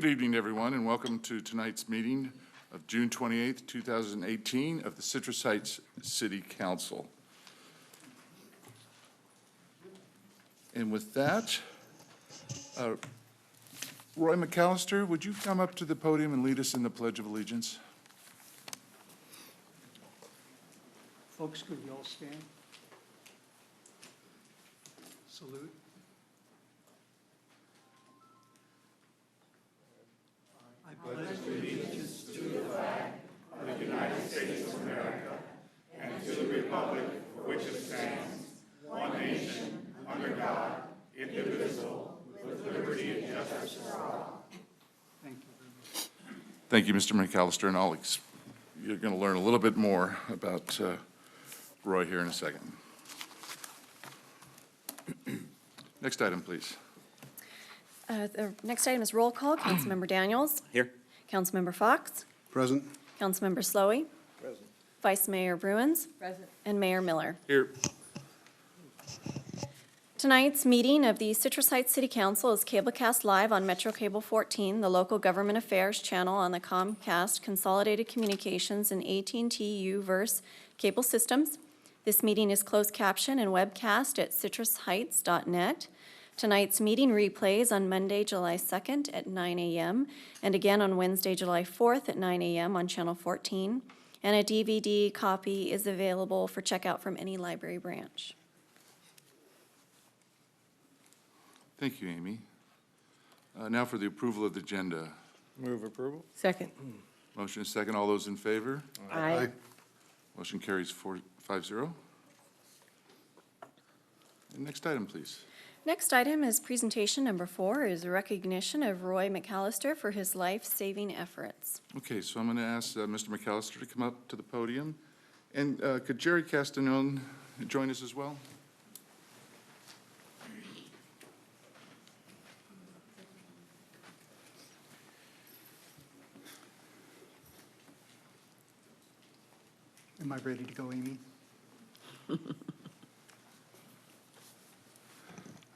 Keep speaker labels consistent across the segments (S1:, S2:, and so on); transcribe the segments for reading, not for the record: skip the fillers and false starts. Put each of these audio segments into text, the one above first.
S1: Good evening, everyone, and welcome to tonight's meeting of June 28th, 2018 of the Citrus Heights City Council. And with that, Roy McAllister, would you come up to the podium and lead us in the Pledge of Allegiance?
S2: Folks, could we all stand? Salute. I pledge allegiance to the flag of the United States of America and to the republic for which it stands, one nation, under God, indivisible, with liberty and justice for all. Thank you very much.
S1: Thank you, Mr. McAllister, and you're going to learn a little bit more about Roy here in a second. Next item, please.
S3: The next item is roll call. Councilmember Daniels.
S4: Here.
S3: Councilmember Fox.
S5: Present.
S3: Councilmember Slowey.
S4: Present.
S3: Vice Mayor Bruins.
S6: Present.
S3: And Mayor Miller.
S1: Here.
S3: Tonight's meeting of the Citrus Heights City Council is cablecast live on Metro Cable 14, the local government affairs channel on the Comcast Consolidated Communications and AT&T U-verse cable systems. This meeting is closed caption and webcast at citrusheights.net. Tonight's meeting replays on Monday, July 2nd at 9 a.m. and again on Wednesday, July 4th at 9 a.m. on Channel 14. And a DVD copy is available for checkout from any library branch.
S1: Thank you, Amy. Now for the approval of the agenda.
S4: Move approval.
S6: Second.
S1: Motion is second. All those in favor?
S6: Aye.
S1: Motion carries 5-0. And next item, please.
S3: Next item is presentation number 4 is a recognition of Roy McAllister for his life-saving efforts.
S1: Okay, so I'm going to ask Mr. McAllister to come up to the podium. And could Jerry Castagnone join us as well?
S2: Am I ready to go, Amy?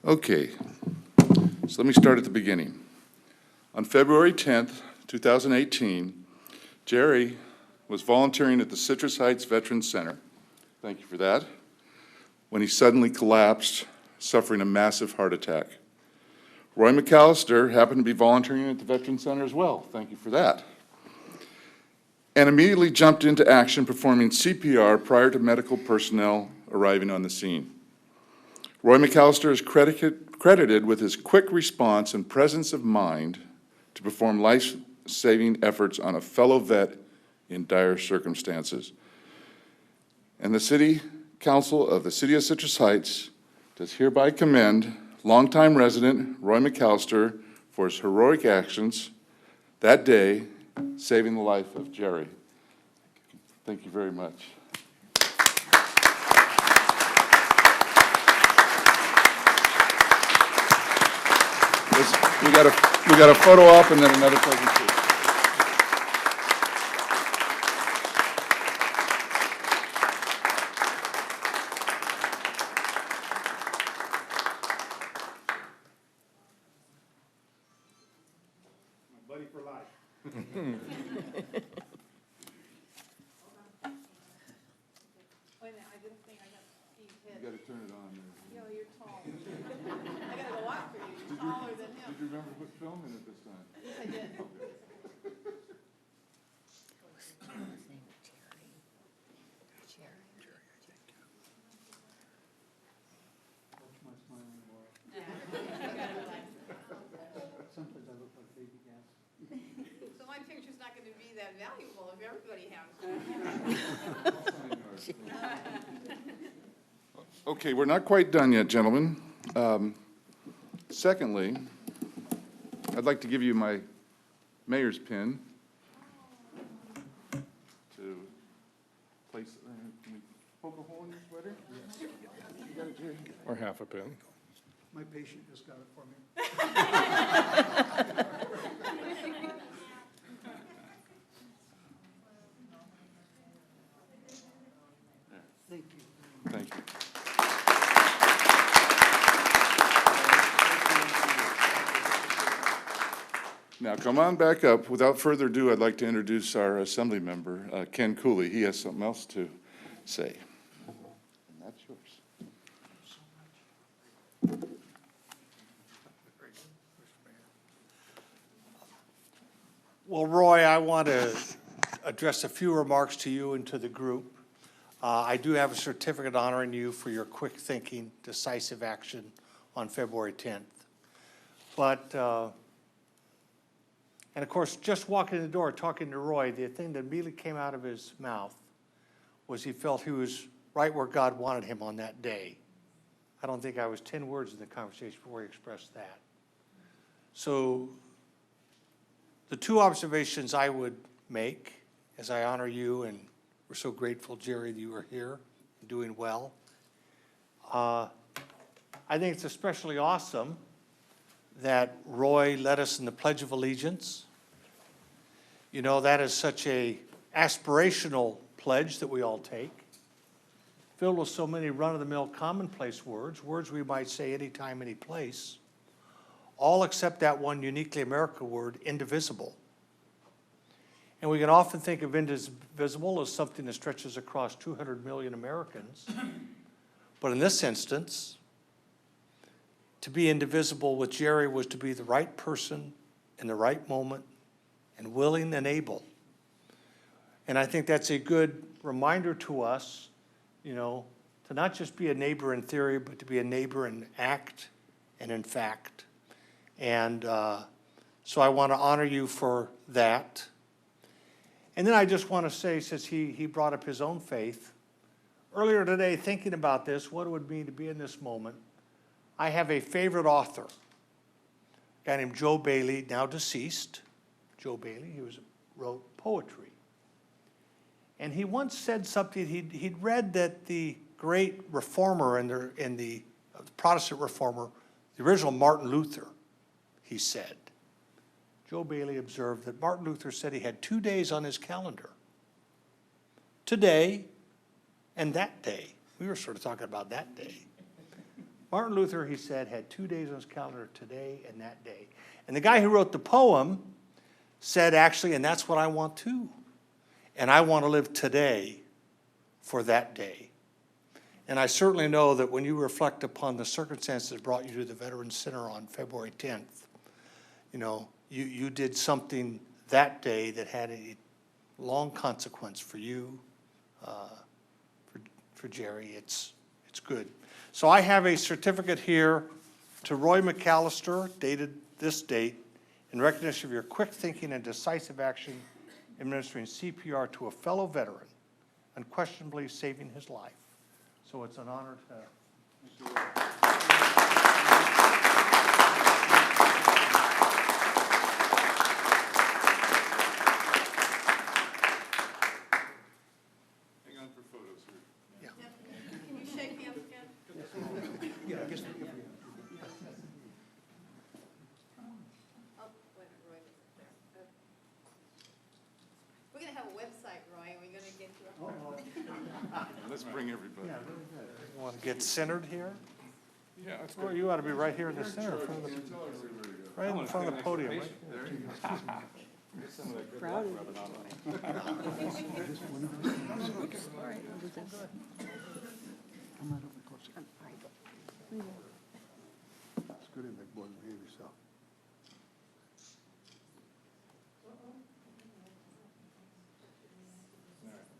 S1: Okay, so let me start at the beginning. On February 10th, 2018, Jerry was volunteering at the Citrus Heights Veterans Center. Thank you for that. When he suddenly collapsed, suffering a massive heart attack. Roy McAllister happened to be volunteering at the Veterans Center as well. Thank you for that. And immediately jumped into action performing CPR prior to medical personnel arriving on the scene. Roy McAllister is credited with his quick response and presence of mind to perform life-saving efforts on a fellow vet in dire circumstances. And the City Council of the City of Citrus Heights does hereby commend longtime resident Roy McAllister for his heroic actions that day, saving the life of Jerry. Thank you very much. We got a photo op and then another presentation.
S2: My buddy for life.
S6: Wait a minute, I didn't think I got Steve's head.
S1: You got to turn it on there.
S6: Yo, you're tall. I gotta go out for you, you're taller than him.
S1: Did you remember what filming it this time?
S6: Yes, I did.
S2: Watch my smiling boy. Sometimes I look like baby gas.
S6: So my picture's not gonna be that valuable if everybody has it.
S1: Okay, we're not quite done yet, gentlemen. Secondly, I'd like to give you my mayor's pin to place, can we poke a hole in your sweater? You got it, Jerry?
S4: Or half a pin.
S2: My patient just got it for me. Thank you.
S1: Thank you. Now, come on back up. Without further ado, I'd like to introduce our Assembly member, Ken Cooley. He has something else to say. And that's yours.
S2: Well, Roy, I want to address a few remarks to you and to the group. I do have a certificate honoring you for your quick thinking, decisive action on February 10th. But, and of course, just walking in the door, talking to Roy, the thing that immediately came out of his mouth was he felt he was right where God wanted him on that day. I don't think I was 10 words in the conversation before he expressed that. So the two observations I would make as I honor you, and we're so grateful, Jerry, that you are here and doing well. I think it's especially awesome that Roy led us in the Pledge of Allegiance. You know, that is such a aspirational pledge that we all take, filled with so many run-of-the-mill commonplace words, words we might say anytime, any place, all except that one uniquely American word, indivisible. And we can often think of indivisible as something that stretches across 200 million Americans. But in this instance, to be indivisible with Jerry was to be the right person in the right moment and willing and able. And I think that's a good reminder to us, you know, to not just be a neighbor in theory, but to be a neighbor in act and in fact. And so I want to honor you for that. And then I just want to say, since he brought up his own faith, earlier today, thinking about this, what it would mean to be in this moment, I have a favorite author, a guy named Joe Bailey, now deceased. Joe Bailey, he wrote poetry. And he once said something, he'd read that the great reformer in the Protestant reformer, the original Martin Luther, he said, Joe Bailey observed that Martin Luther said he had 2 days on his calendar. Today and that day. We were sort of talking about that day. Martin Luther, he said, had 2 days on his calendar, today and that day. And the guy who wrote the poem said, actually, and that's what I want too. And I want to live today for that day. And I certainly know that when you reflect upon the circumstances that brought you to the Veterans Center on February 10th, you know, you did something that day that had a long consequence for you, for Jerry. It's good. So I have a certificate here to Roy McAllister, dated this date, in recognition of your quick thinking and decisive action administering CPR to a fellow veteran, unquestionably saving his life. So it's an honor to.
S1: Hang on for photos here.
S6: Can you shake hands again?
S2: Yeah, I guess we can.
S6: Oh, wait, Roy isn't there. We're gonna have a website, Roy, and we're gonna get you.
S1: Let's bring everybody.
S2: You want to get centered here?
S1: Yeah, that's
S2: Or you ought to be right here in the center, in front of the, right in front of the podium. Right here.
S5: It's good to make more than behave yourself.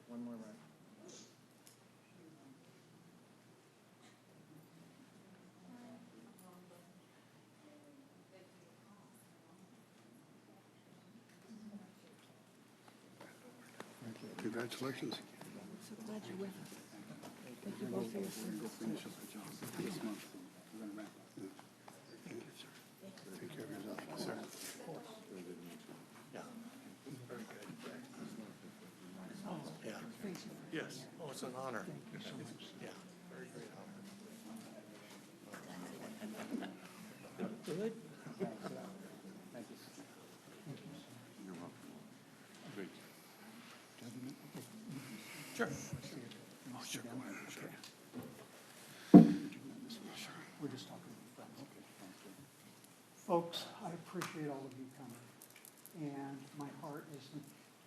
S4: One more round.
S5: Congratulations.
S7: So glad you're with us. Thank you both for your service.
S5: Finish up the job this month. We're gonna wrap up. Thank you, sir. Take care of yourself, sir.
S2: Yeah. Very good. Yeah. Yes. Oh, it's an honor. Yeah. Very great honor.
S7: Good.
S1: You're welcome. Great.
S2: Sure.
S5: Oh, sure, go ahead, sure.
S7: We're just talking about friends. Folks, I appreciate all of you coming.
S8: And my heart is,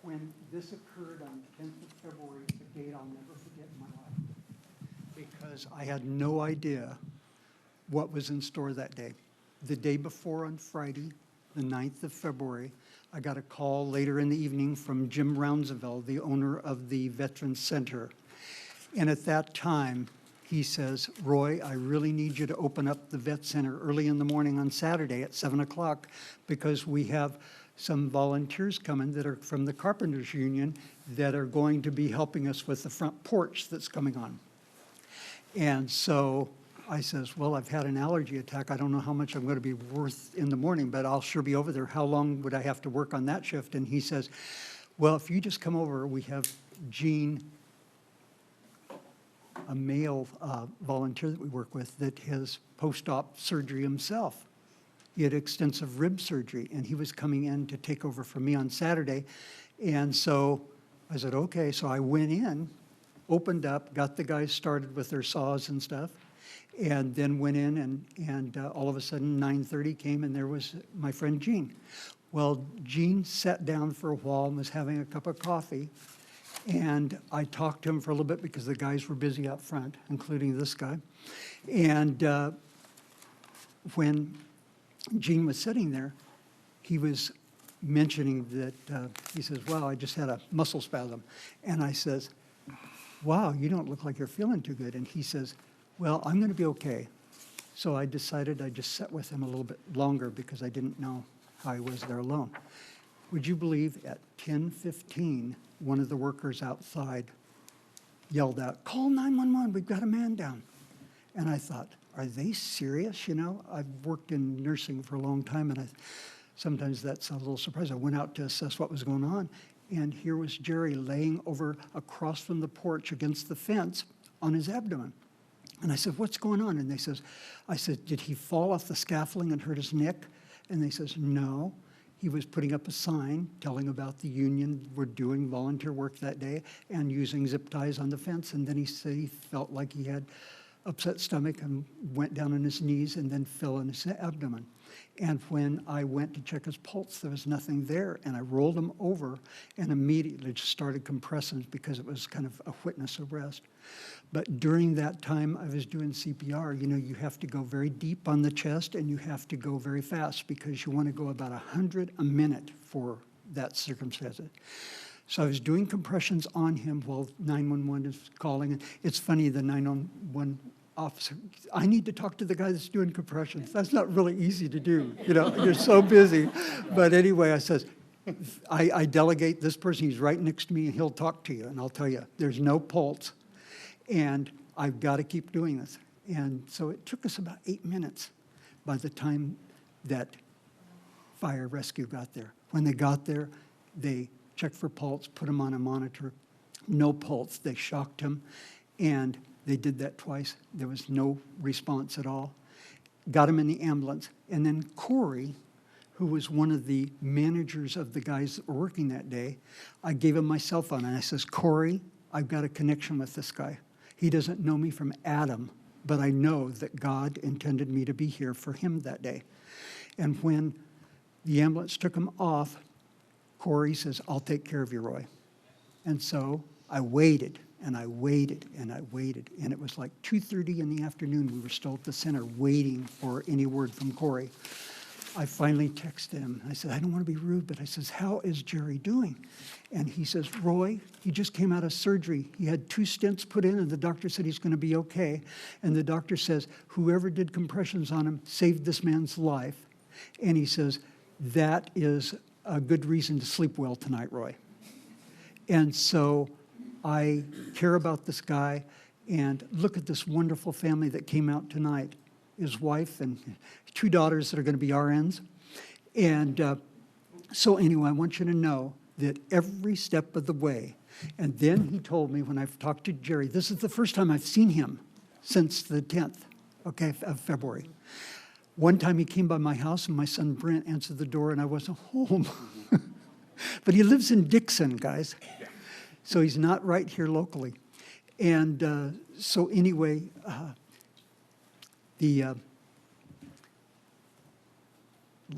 S8: when this occurred on the 10th of February, it's a date I'll never forget in my life. Because I had no idea what was in store that day. The day before, on Friday, the 9th of February, I got a call later in the evening from Jim Roundsville, the owner of the Veterans Center. And at that time, he says, Roy, I really need you to open up the vet center early in the morning on Saturday at 7 o'clock because we have some volunteers coming that are from the Carpenters Union that are going to be helping us with the front porch that's coming on. And so I says, well, I've had an allergy attack. I don't know how much I'm going to be worth in the morning, but I'll sure be over there. How long would I have to work on that shift? And he says, well, if you just come over, we have Gene, a male volunteer that we work with that has post-op surgery himself. He had extensive rib surgery, and he was coming in to take over for me on Saturday. And so I said, okay. So I went in, opened up, got the guys started with their saws and stuff, and then went in, and all of a sudden 9:30 came, and there was my friend Gene. Well, Gene sat down for a while and was having a cup of coffee. And I talked to him for a little bit because the guys were busy out front, including this guy. And when Gene was sitting there, he was mentioning that, he says, wow, I just had a muscle spasm. And I says, wow, you don't look like you're feeling too good. And he says, well, I'm going to be okay. So I decided I'd just sit with him a little bit longer because I didn't know how he was there alone. Would you believe at 10:15, one of the workers outside yelled out, call 911, we've got a man down. And I thought, are they serious? You know, I've worked in nursing for a long time, and sometimes that's a little surprising. I went out to assess what was going on, and here was Jerry laying over across from the porch against the fence on his abdomen. And I said, what's going on? And I said, did he fall off the scaffolding and hurt his neck? And they says, no. He was putting up a sign telling about the union were doing volunteer work that day and using zip ties on the fence. And then he said he felt like he had upset stomach and went down on his knees and then fell in his abdomen. And when I went to check his pulse, there was nothing there. And I rolled him over and immediately just started compressing because it was kind of a witness arrest. But during that time I was doing CPR, you know, you have to go very deep on the chest and you have to go very fast because you want to go about 100 a minute for that circumstance. So I was doing compressions on him while 911 is calling. And it's funny, the 911 officer, I need to talk to the guy that's doing compressions. That's not really easy to do, you know, you're so busy. But anyway, I says, I delegate this person, he's right next to me, and he'll talk to you. And I'll tell you, there's no pulse. And I've got to keep doing this. And so it took us about 8 minutes by the time that fire rescue got there. When they got there, they checked for pulse, put him on a monitor, no pulse. They shocked him, and they did that twice. There was no response at all. Got him in the ambulance. And then Corey, who was one of the managers of the guys that were working that day, I gave him my cell phone, and I says, Corey, I've got a connection with this guy. He doesn't know me from Adam, but I know that God intended me to be here for him that day. And when the ambulance took him off, Corey says, I'll take care of you, Roy. And so I waited, and I waited, and I waited. And it was like 2:30 in the afternoon. We were still at the center waiting for any word from Corey. I finally texted him. I said, I don't want to be rude, but I says, how is Jerry doing? And he says, Roy, he just came out of surgery. He had 2 stents put in, and the doctor said he's going to be okay. And the doctor says, whoever did compressions on him saved this man's life. And he says, that is a good reason to sleep well tonight, Roy. And so I care about this guy, and look at this wonderful family that came out tonight. His wife and 2 daughters that are going to be RNs. And so anyway, I want you to know that every step of the way, and then he told me when I've talked to Jerry, this is the first time I've seen him since the 10th, okay, of February. One time he came by my house and my son Brent answered the door and I wasn't home. But he lives in Dixon, guys. So he's not right here locally. And so anyway,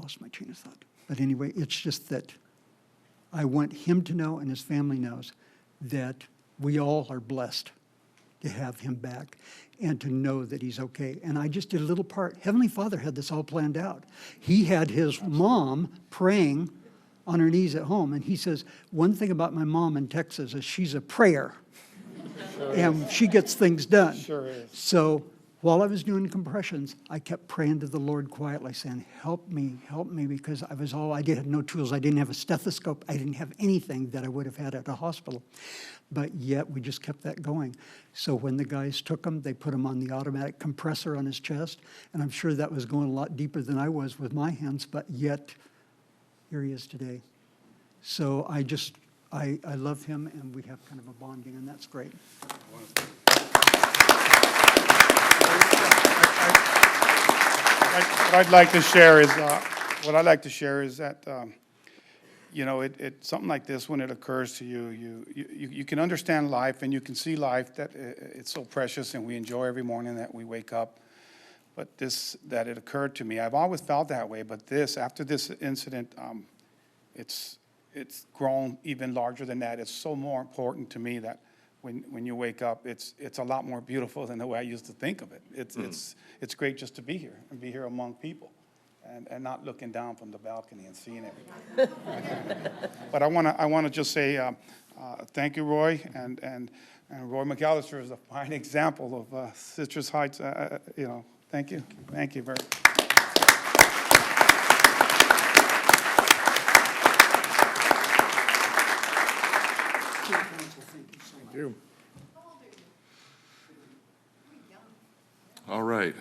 S8: lost my chain of thought. But anyway, it's just that I want him to know and his family knows that we all are blessed to have him back and to know that he's okay. And I just did a little part. Heavenly Father had this all planned out. He had his mom praying on her knees at home. And he says, one thing about my mom in Texas is she's a prayer. And she gets things done.
S4: Sure is.
S8: So while I was doing compressions, I kept praying to the Lord quietly, saying, help me, because I had no tools. I didn't have a stethoscope. I didn't have anything that I would have had at a hospital. But yet we just kept that going. So when the guys took him, they put him on the automatic compressor on his chest. And I'm sure that was going a lot deeper than I was with my hands, but yet here he is today. So I love him, and we have kind of a bonding, and that's great.
S5: What I'd like to share is that, you know, something like this, when it occurs to you, you can understand life and you can see life, that it's so precious and we enjoy every morning that we wake up. But that it occurred to me, I've always felt that way, but after this incident, it's grown even larger than that. It's so more important to me that when you wake up, it's a lot more beautiful than the way I used to think of it. It's great just to be here and be here among people and not looking down from the balcony and seeing everything. But I want to just say thank you, Roy, and Roy McAllister is a fine example of Citrus Heights. You know, thank you very much.
S4: Thank you.
S1: All right.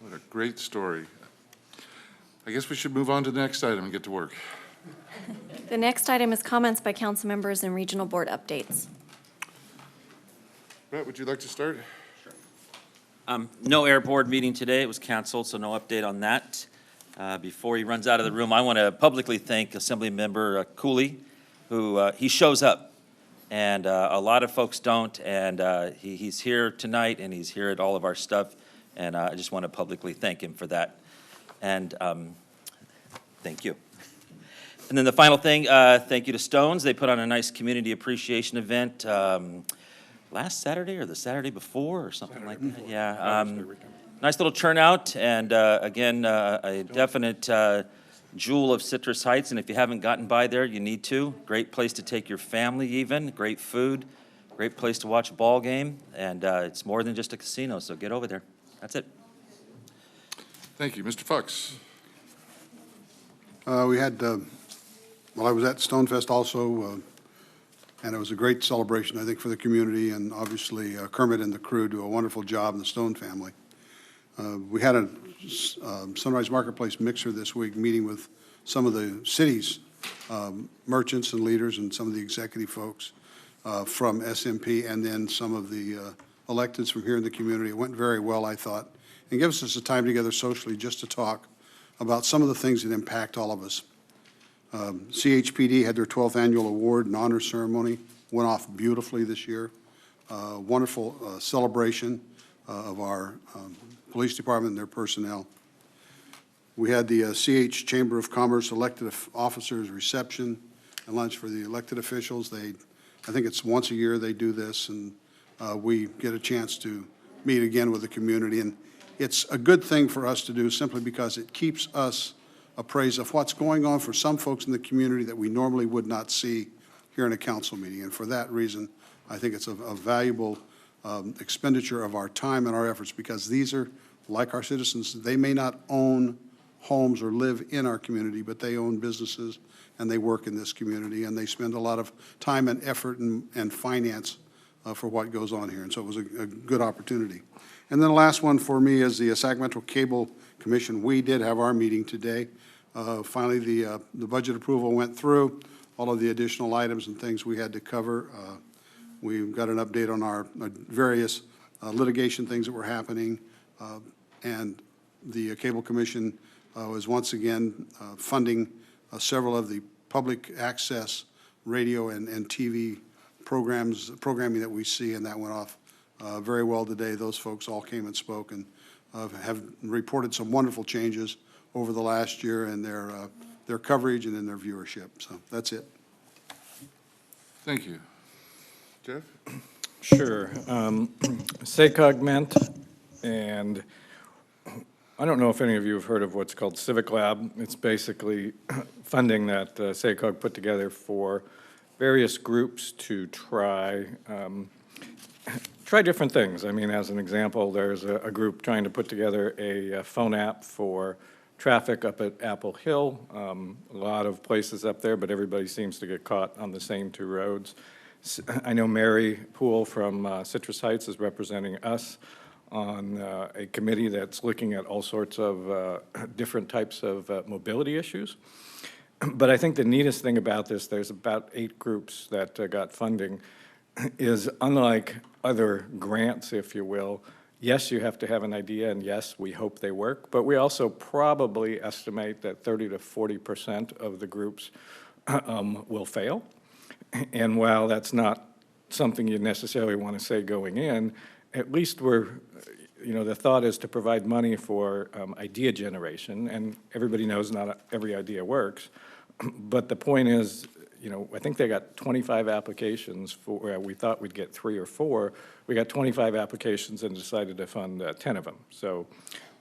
S1: What a great story. I guess we should move on to the next item and get to work.
S3: The next item is comments by council members and regional board updates.
S1: Brett, would you like to start?
S9: No air board meeting today. It was canceled, so no update on that. Before he runs out of the room, I want to publicly thank Assemblymember Cooley, who he shows up, and a lot of folks don't, and he's here tonight, and he's here at all of our stuff, and I just want to publicly thank him for that. And thank you. And then the final thing, thank you to Stones. They put on a nice community appreciation event last Saturday or the Saturday before or something like that. Yeah. Nice little turnout, and again, a definite jewel of Citrus Heights, and if you haven't gotten by there, you need to. Great place to take your family even, great food, great place to watch a ball game, and it's more than just a casino, so get over there. That's it.
S1: Thank you. Mr. Fox.
S2: We had, well, I was at Stonefest also, and it was a great celebration, I think, for the community, and obviously Kermit and the crew do a wonderful job, and the Stone family. We had a Sunrise Marketplace mixer this week, meeting with some of the city's merchants and leaders and some of the executive folks from SMP, and then some of the electeds from here in the community. It went very well, I thought, and gives us a time together socially just to talk about some of the things that impact all of us. CHPD had their 12th annual award and honor ceremony, went off beautifully this year. Wonderful celebration of our police department and their personnel. We had the CH Chamber of Commerce elected officers reception and lunch for the elected officials. I think it's once a year they do this, and we get a chance to meet again with the community. And it's a good thing for us to do simply because it keeps us appraised of what's going on for some folks in the community that we normally would not see here in a council meeting. And for that reason, I think it's a valuable expenditure of our time and our efforts, because these are, like our citizens, they may not own homes or live in our community, but they own businesses and they work in this community, and they spend a lot of time and effort and finance for what goes on here. And so it was a good opportunity. And then the last one for me is the Sacramento Cable Commission. We did have our meeting today. Finally, the budget approval went through, all of the additional items and things we had to cover. We got an update on our various litigation things that were happening, and the Cable Commission was once again funding several of the public access radio and TV programming that we see, and that went off very well today. Those folks all came and spoke, and have reported some wonderful changes over the last year in their coverage and in their viewership. So that's it.
S1: Thank you. Jeff?
S4: Sure. SACOG meant, and I don't know if any of you have heard of what's called Civic Lab. It's basically funding that SACOG put together for various groups to try different things. I mean, as an example, there's a group trying to put together a phone app for traffic up at Apple Hill. A lot of places up there, but everybody seems to get caught on the same two roads. I know Mary Poole from Citrus Heights is representing us on a committee that's looking at all sorts of different types of mobility issues. But I think the neatest thing about this, there's about 8 groups that got funding, is unlike other grants, if you will, yes, you have to have an idea, and yes, we hope they work, but we also probably estimate that 30 to 40% of the groups will fail. And while that's not something you necessarily want to say going in, at least the thought is to provide money for idea generation, and everybody knows not every idea works. But the point is, I think they got 25 applications for, we thought we'd get 3 or 4. We got 25 applications and decided to fund 10 of them. So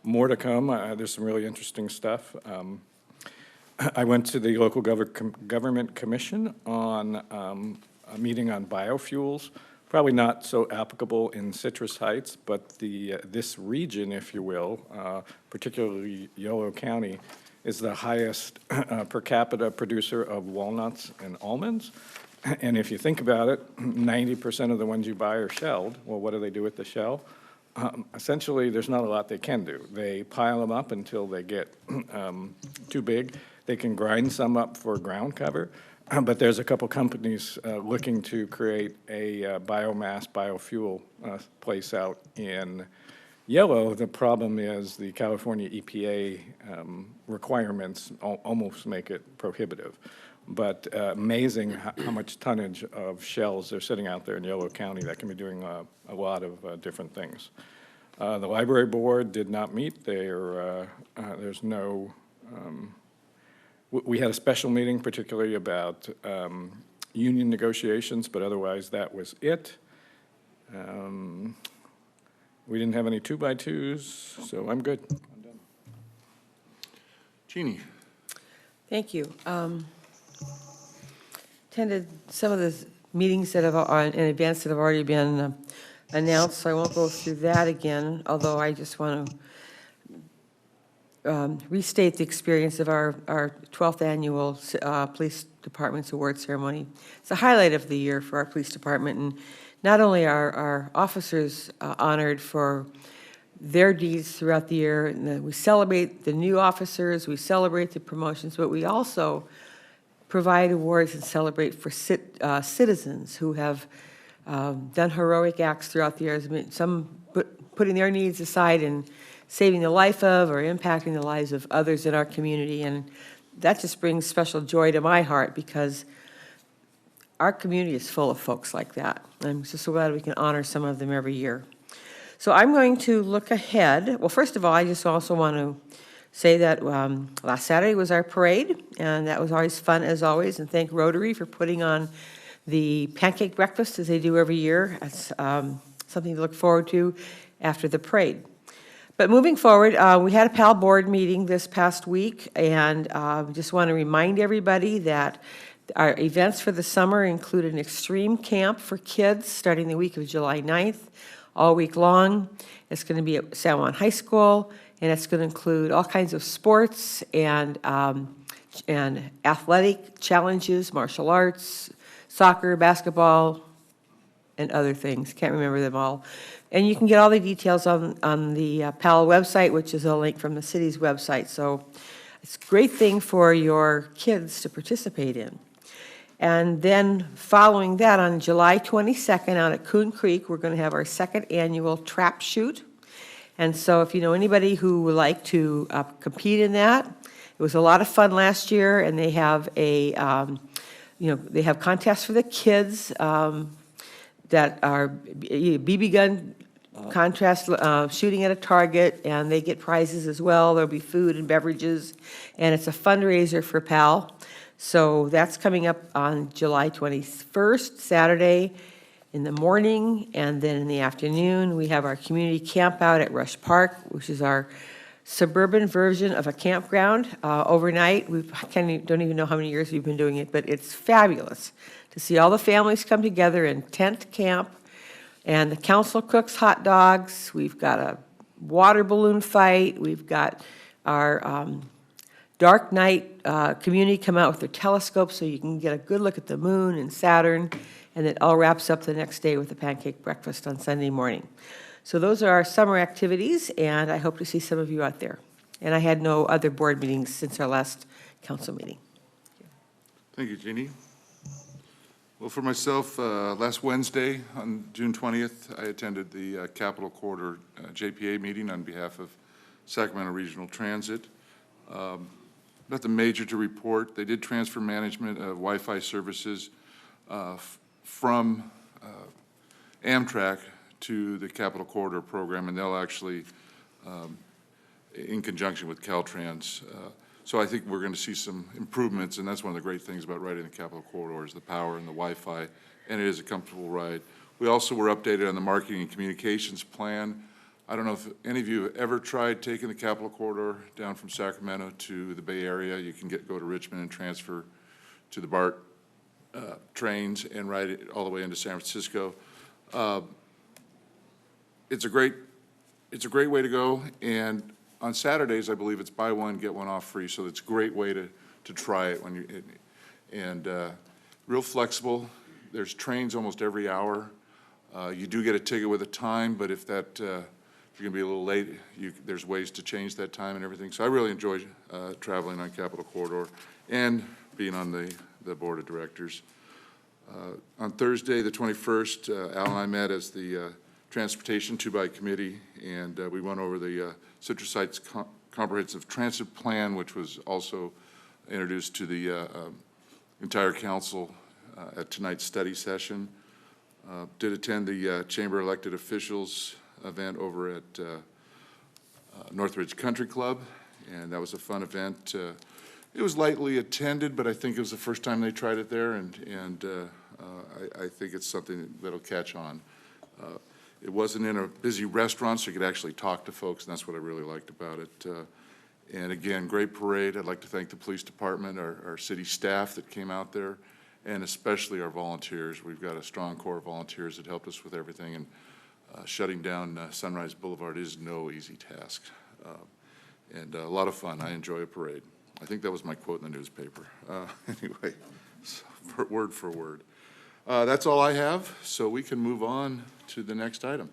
S4: more to come. There's some really interesting stuff. I went to the local government commission on a meeting on biofuels. Probably not so applicable in Citrus Heights, but this region, if you will, particularly Yolo County, is the highest per capita producer of walnuts and almonds. And if you think about it, 90% of the ones you buy are shelled. Well, what do they do with the shell? Essentially, there's not a lot they can do. They pile them up until they get too big. They can grind some up for ground cover. But there's a couple companies looking to create a biomass, biofuel place out in Yellow. The problem is the California EPA requirements almost make it prohibitive. But amazing how much tonnage of shells are sitting out there in Yolo County that can be doing a lot of different things. The library board did not meet. There's no... We had a special meeting particularly about union negotiations, but otherwise that was it. We didn't have any 2x2s, so I'm good. I'm done.
S1: Jeannie?
S7: Thank you. Attended some of the meetings that have, in advance that have already been announced, so I won't go through that again, although I just want to restate the experience of our 12th annual Police Department's award ceremony. It's a highlight of the year for our police department, and not only are our officers honored for their deeds throughout the year, and we celebrate the new officers, we celebrate the promotions, but we also provide awards and celebrate for citizens who have done heroic acts throughout the years, some putting their needs aside and saving the life of or impacting the lives of others in our community. And that just brings special joy to my heart because our community is full of folks like that. I'm just so glad we can honor some of them every year. So I'm going to look ahead. Well, first of all, I just also want to say that last Saturday was our parade, and that was always fun as always, and thank Rotary for putting on the pancake breakfast as they do every year. It's something to look forward to after the parade. But moving forward, we had a PAL board meeting this past week, and just want to remind everybody that our events for the summer include an extreme camp for kids starting the week of July 9th, all week long. It's going to be at San Juan High School, and it's going to include all kinds of sports and athletic challenges, martial arts, soccer, basketball, and other things. Can't remember them all. And you can get all the details on the PAL website, which is a link from the city's website. So it's a great thing for your kids to participate in. And then following that, on July 22nd out at Coon Creek, we're going to have our second annual trap shoot. And so if you know anybody who would like to compete in that, it was a lot of fun last year, and they have a, they have contests for the kids that are BB gun contrast shooting at a target, and they get prizes as well. There'll be food and beverages, and it's a fundraiser for PAL. So that's coming up on July 21st, Saturday in the morning, and then in the afternoon, we have our community camp out at Rush Park, which is our suburban version of a campground overnight. Don't even know how many years we've been doing it, but it's fabulous to see all the families come together in tent camp. And the council cooks hot dogs. We've got a water balloon fight. We've got our dark night community come out with their telescopes so you can get a good look at the moon and Saturn. And it all wraps up the next day with a pancake breakfast on Sunday morning. So those are our summer activities, and I hope to see some of you out there. And I had no other board meetings since our last council meeting.
S1: Thank you, Jeannie. Well, for myself, last Wednesday, on June 20th, I attended the Capitol Corridor JPA meeting on behalf of Sacramento Regional Transit. Nothing major to report. They did transfer management of Wi-Fi services from Amtrak to the Capitol Corridor program, and they'll actually, in conjunction with Caltrans, so I think we're going to see some improvements, and that's one of the great things about riding the Capitol Corridor is the power and the Wi-Fi, and it is a comfortable ride. We also were updated on the marketing and communications plan. I don't know if any of you have ever tried taking the Capitol Corridor down from Sacramento to the Bay Area. You can go to Richmond and transfer to the BART trains and ride it all the way into San Francisco. It's a great way to go, and on Saturdays, I believe it's buy one, get one off free, so it's a great way to try it when real flexible. There's trains almost every hour. You do get a ticket with a time, but if you're gonna be a little late, there's ways to change that time and everything. So I really enjoy traveling on Capitol Corridor and being on the board of directors. On Thursday, the 21st, Al and I met as the Transportation 2x Committee, and we went over the Citrus Heights Comprehensive Transit Plan, which was also introduced to the entire council at tonight's study session. Did attend the Chamber Elected Officials event over at Northridge Country Club, and that was a fun event. It was lightly attended, but I think it was the first time they tried it there, and I think it's something that'll catch on. It wasn't in a busy restaurant, so you could actually talk to folks, and that's what I really liked about it. And again, great parade. I'd like to thank the police department, our city staff that came out there, and especially our volunteers. We've got a strong core of volunteers that helped us with everything, and shutting down Sunrise Boulevard is no easy task. And a lot of fun. I enjoy a parade. I think that was my quote in the newspaper. Anyway, so word for word. That's all I have, so we can move on to the next item.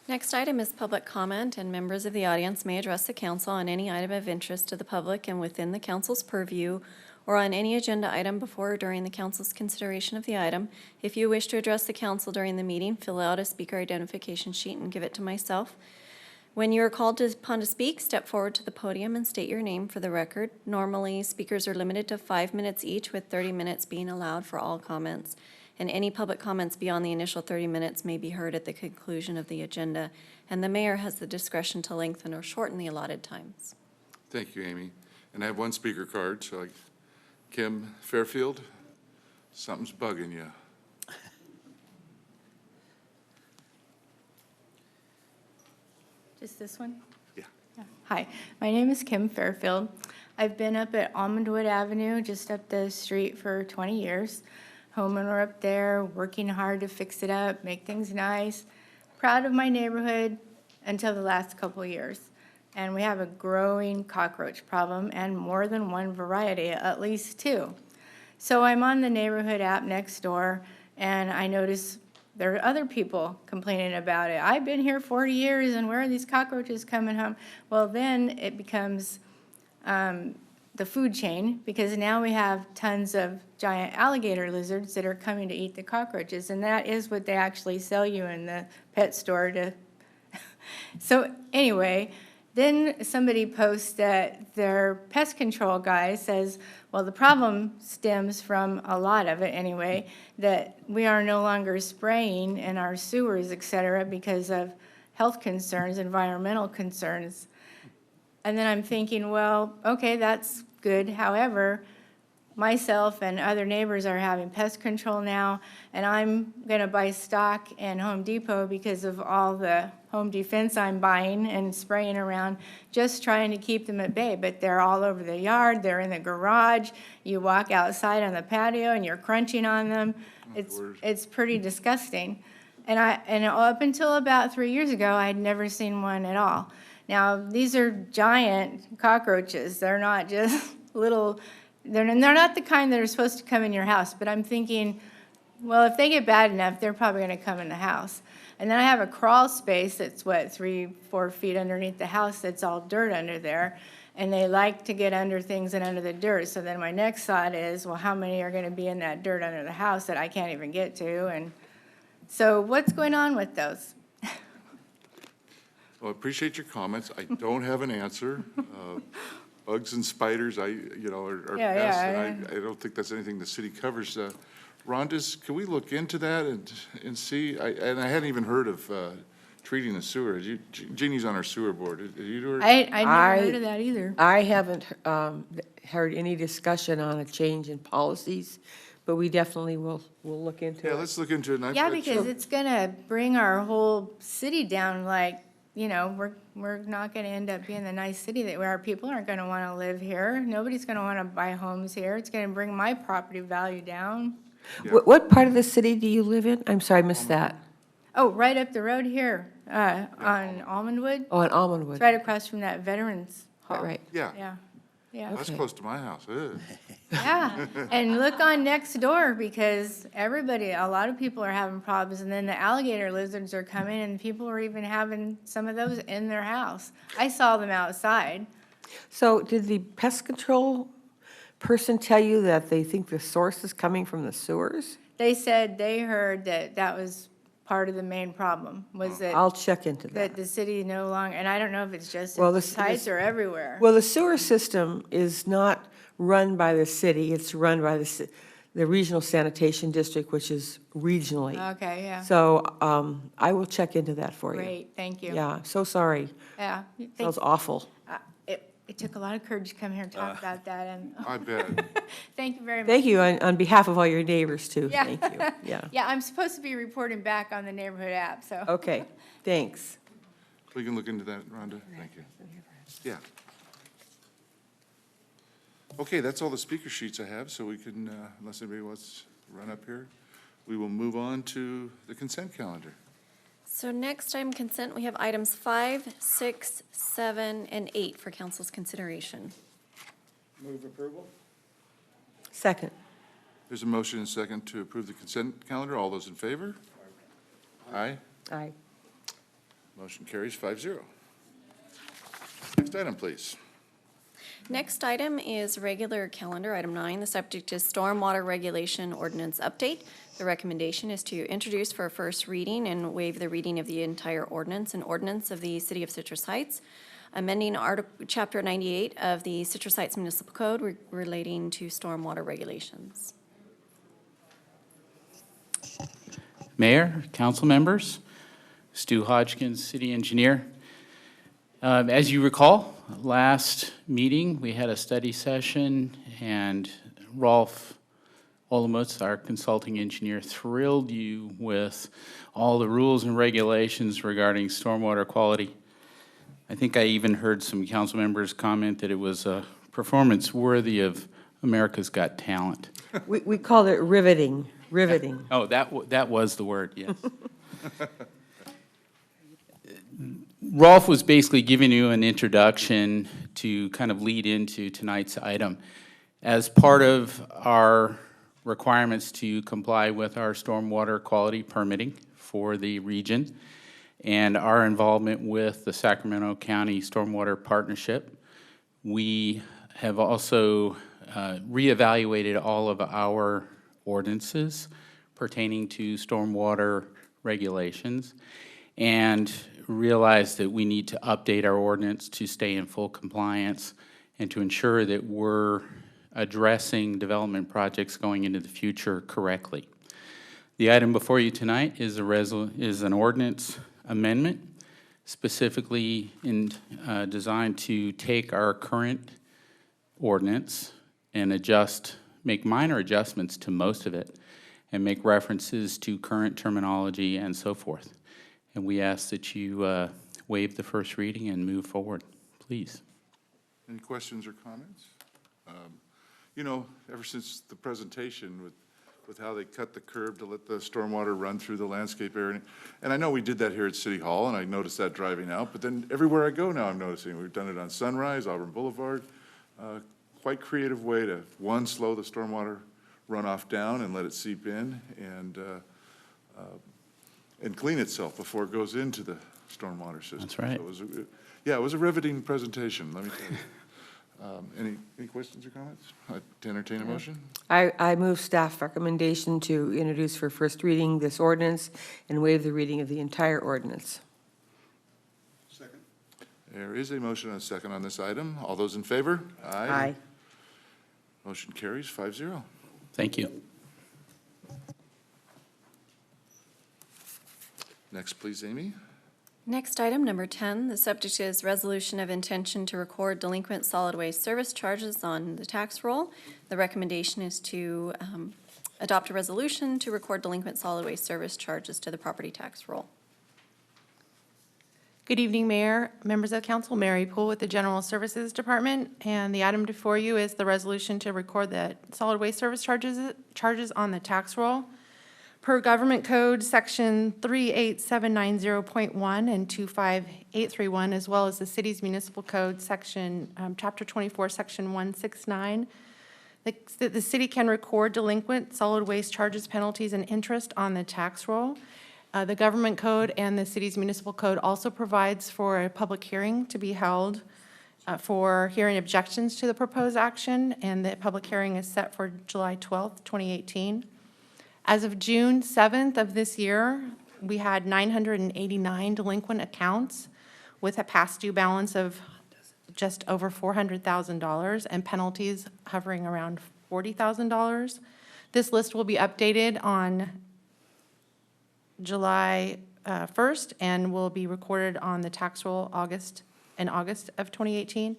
S3: Next item is public comment, and members of the audience may address the council on any item of interest to the public and within the council's purview, or on any agenda item before or during the council's consideration of the item. If you wish to address the council during the meeting, fill out a speaker identification sheet and give it to myself. When you are called upon to speak, step forward to the podium and state your name for the record. Normally, speakers are limited to 5 minutes each, with 30 minutes being allowed for all comments. And any public comments beyond the initial 30 minutes may be heard at the conclusion of the agenda, and the mayor has the discretion to lengthen or shorten the allotted times.
S1: Thank you, Amy. And I have one speaker card, so Kim Fairfield, something's bugging you.
S10: Just this one?
S1: Yeah.
S10: Hi, my name is Kim Fairfield. I've been up at Almondwood Avenue, just up the street, for 20 years. Homeowner up there, working hard to fix it up, make things nice. Proud of my neighborhood until the last couple of years. And we have a growing cockroach problem, and more than one variety, at least two. So I'm on the neighborhood app next door, and I notice there are other people complaining about it. I've been here 40 years, and where are these cockroaches coming home? Well, then it becomes the food chain, because now we have tons of giant alligator lizards that are coming to eat the cockroaches, and that is what they actually sell you in the pet store. So anyway, Then somebody posts that their pest control guy says, well, the problem stems from, a lot of it anyway, that we are no longer spraying in our sewers, et cetera, because of health concerns, environmental concerns. And then I'm thinking, well, okay, that's good. However, myself and other neighbors are having pest control now, and I'm going to buy stock in Home Depot because of all the home defense I'm buying and spraying around, just trying to keep them at bay. But they're all over the yard, they're in the garage, you walk outside on the patio and you're crunching on them. It's pretty disgusting. And up until about 3 years ago, I had never seen one at all. Now, these are giant cockroaches. They're not just little. They're not the kind that are supposed to come in your house, but I'm thinking, well, if they get bad enough, they're probably going to come in the house. And then I have a crawl space that's, 3-4 feet underneath the house that's all dirt under there, and they like to get under things and under the dirt. So then my next thought is, well, how many are going to be in that dirt under the house that I can't even get to? And so what's going on with those?
S1: Well, I appreciate your comments. I don't have an answer. Bugs and spiders, are
S10: Yeah,
S1: pests,
S10: yeah,
S1: and I don't think that's anything the city covers. Rhonda, can we look into that and see? And I hadn't even heard of treating the sewer. Jeannie's on our sewer board. Did you do her?
S10: I never heard of that either.
S7: I haven't heard any discussion on a change in policies, but we definitely will look into
S1: Yeah,
S7: it.
S1: let's look into it.
S10: Yeah, because it's gonna bring our whole city down, like, we're not gonna end up being the nice city that our people aren't gonna wanna live here. Nobody's gonna wanna buy homes here. It's gonna bring my property value down.
S7: What part of the city do you live in? I'm sorry, I missed that.
S10: Oh, right up the road here, on Almondwood.
S7: Oh, in
S10: It's
S7: Almondwood.
S10: right across from that Veterans Hall.
S7: Right.
S1: Yeah,
S10: Yeah,
S1: that's
S7: Okay.
S1: close to my house. Ugh.
S10: yeah. And look on next door, because a lot of people are having problems, and then the alligator lizards are coming, and people are even having some of those in their house. I saw them outside.
S7: So did the pest control person tell you that they think the source is coming from the sewers?
S10: They said they heard that was part of the main problem, was
S7: I'll check into
S10: that
S7: that.
S10: the city no longer, and I don't know if it's just
S7: Well,
S10: in the
S7: this-
S10: heights or everywhere.
S7: Well, the sewer system is not run by the city, it's run by the regional sanitation district, which is regionally.
S10: Okay, yeah.
S7: So I will check into that for you.
S10: Great, thank you.
S7: Yeah, so sorry.
S10: Yeah.
S7: Sounds awful.
S10: It took a lot of courage to come here and talk about that, and
S1: I bet.
S10: thank you very much.
S7: Thank you on behalf of all your neighbors, too.
S10: Yeah.
S7: Thank you. Yeah.
S10: Yeah, I'm supposed to be reporting back on the neighborhood app, so.
S7: Okay, thanks.
S1: We can look into that, Rhonda. Thank you. Yeah. Okay, that's all the speaker sheets I have, so we can, unless anybody wants to run up here, we will move on to the consent calendar.
S3: So next item consent, we have items 5, 6, 7, and 8 for council's consideration.
S7: Second.
S1: There's a motion and a second to approve the consent calendar. All those in favor? Aye.
S7: Aye.
S1: Motion carries 5-0. Next item, please.
S3: Next item is regular calendar, item 9. The subject is stormwater regulation ordinance update. The recommendation is to introduce for a first reading and waive the reading of the entire ordinance, an ordinance of the City of Citrus Heights, amending Chapter 98 of the Citrus Heights Municipal Code relating to stormwater regulations.
S11: Mayor, council members, Stu Hodgkins, city engineer. As you recall, last meeting, we had a study session, and Rolf Olomouc, our consulting engineer, thrilled you with all the rules and regulations regarding stormwater quality. I think I even heard some council members comment that it was a performance worthy of America's Got Talent.
S7: We called it riveting.
S11: Oh, that was the word, yes. Rolf was basically giving you an introduction to kind of lead into tonight's item. As part of our requirements to comply with our stormwater quality permitting for the region and our involvement with the Sacramento County Stormwater Partnership, we have also reevaluated all of our ordinances pertaining to stormwater regulations. And realized that we need to update our ordinance to stay in full compliance and to ensure that we're addressing development projects going into the future correctly. The item before you tonight is an ordinance amendment, specifically designed to take our current ordinance and make minor adjustments to most of it, and make references to current terminology and so forth. And we ask that you waive the first reading and move forward, please.
S1: Any questions or comments? You know, ever since the presentation with how they cut the curb to let the stormwater run through the landscape area, and I know we did that here at City Hall, and I noticed that driving out, but then everywhere I go now I'm noticing. We've done it on Sunrise, Auburn Boulevard. Quite creative way to, one, slow the stormwater runoff down and let it seep in and clean itself before it goes into the stormwater system.
S11: That's right.
S1: So it was a riveting presentation, let me tell you. Any questions or comments? To entertain a motion?
S7: I move staff recommendation to introduce for first reading this ordinance and waive the reading of the entire ordinance.
S5: Second.
S1: There is a motion and a second on this item. All those in favor?
S7: Aye.
S1: Motion carries 5-0.
S11: Thank you.
S1: Next, please, Amy.
S3: Next item, number 10, the subject is resolution of intention to record delinquent solid waste service charges on the tax roll. The recommendation is to adopt a resolution to record delinquent solid waste service charges to the property tax roll.
S12: Good evening, Mayor, members of council. Mary Poole with the General Services Department. And the item before you is the resolution to record the solid waste service charges on the tax roll. Per Government Code Section 38790.1 and 25831, as well as the city's municipal code section, Chapter 24, Section 169, the city can record delinquent solid waste charges, penalties, and interest on the tax roll. The Government Code and the city's municipal code also provides for a public hearing to be held for hearing objections to the proposed action, and the public hearing is set for July 12th, 2018. As of June 7th of this year, we had 989 delinquent accounts with a past due balance of just over $400,000 and penalties hovering around $40,000. This list will be updated on July 1st and will be recorded on the tax roll August of 2018.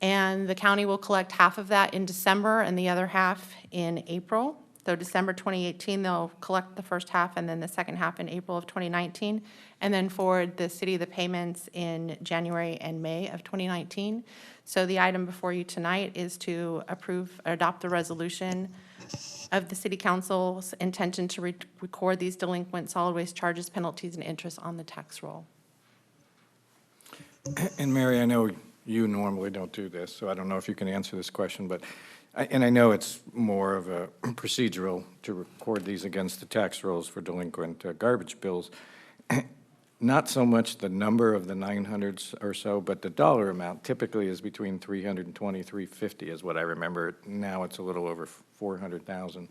S12: And the county will collect half of that in December and the other half in April. So December 2018, they'll collect the first half and then the second half in April of 2019, and then forward the city the payments in January and May of 2019. So the item before you tonight is to adopt the resolution of the City Council's intention to record these delinquent solid waste charges, penalties, and interest on the tax roll.
S4: And Mary, I know you normally don't do this, so I don't know if you can answer this question, but I know it's more of a procedural to record these against the tax rolls for delinquent garbage bills. Not so much the number of the 900s or so, but the dollar amount typically is between $320, $350 is what I remember. Now it's a little over 400,000.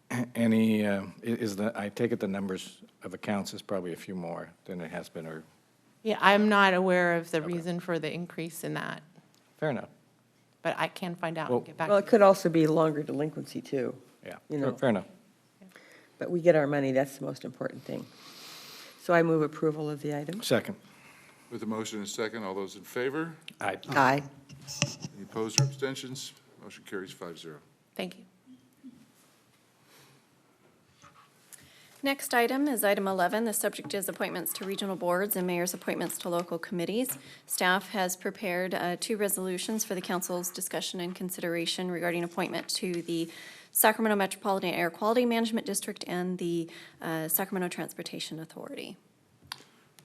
S4: I take it the numbers of accounts is probably a few more than it has been, or?
S12: Yeah, I'm not aware of the reason for the increase in that,
S4: Fair enough.
S12: but I can find out
S4: Well-
S12: and get back
S7: Well,
S12: to
S7: it
S12: you.
S7: could also be longer delinquency, too.
S4: Yeah,
S7: You know.
S4: fair enough.
S7: But we get our money, that's the most important thing. So I move approval of the item.
S4: Second.
S1: With a motion and a second, all those in favor?
S4: Aye.
S7: Aye.
S1: Any opposed or abstentions? Motion carries 5-0.
S12: Thank you.
S3: Next item is item 11. The subject is appointments to regional boards and mayor's appointments to local committees. Staff has prepared 2 resolutions for the council's discussion and consideration regarding appointment to the Sacramento Metropolitan Air Quality Management District and the Sacramento Transportation Authority.